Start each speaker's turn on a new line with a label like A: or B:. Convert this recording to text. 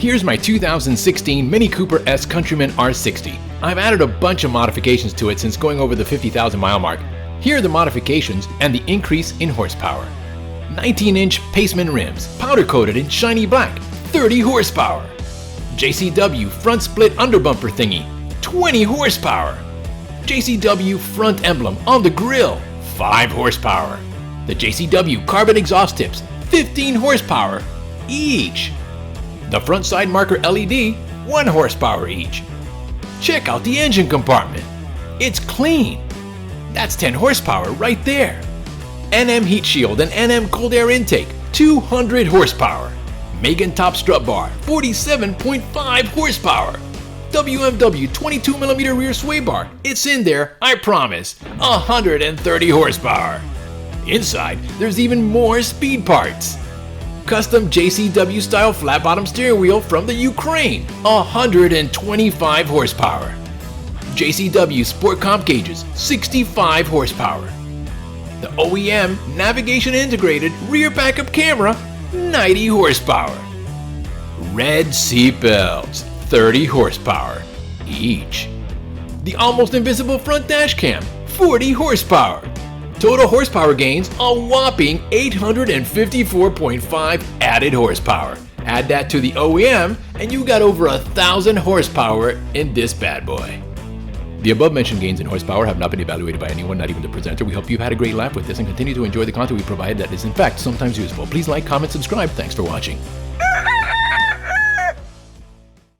A: Here's my 2016 Mini Cooper S Countryman R60. I've added a bunch of modifications to it since going over the 50,000 mile mark. Here are the modifications and the increase in horsepower. 19-inch Paceman rims, powder coated in shiny black, 30 horsepower. JCW front split underbumper thingy, 20 horsepower. JCW front emblem on the grille, 5 horsepower. The JCW carbon exhaust tips, 15 horsepower each. The front side marker LED, 1 horsepower each. Check out the engine compartment. It's clean. That's 10 horsepower right there. NM heat shield and NM cold air intake, 200 horsepower. Megan top strut bar, 47.5 horsepower. WMW 22mm rear sway bar, it's in there, I promise, 130 horsepower. Inside, there's even more speed parts. Custom JCW style flat bottom steering wheel from the Ukraine, 125 horsepower. JCW sport comp gauges, 65 horsepower. The OEM navigation integrated rear backup camera, 90 horsepower. Red seat belts, 30 horsepower each. The almost invisible front dash cam, 40 horsepower. Total horsepower gains, a whopping 854.5 added horsepower. Add that to the OEM and you got over 1,000 horsepower in this bad boy. The above mentioned gains in horsepower have not been evaluated by anyone, not even the presenter. We hope you've had a great laugh with this and continue to enjoy the content we provide that is in fact sometimes useful. Please like, comment, subscribe. Thanks for watching.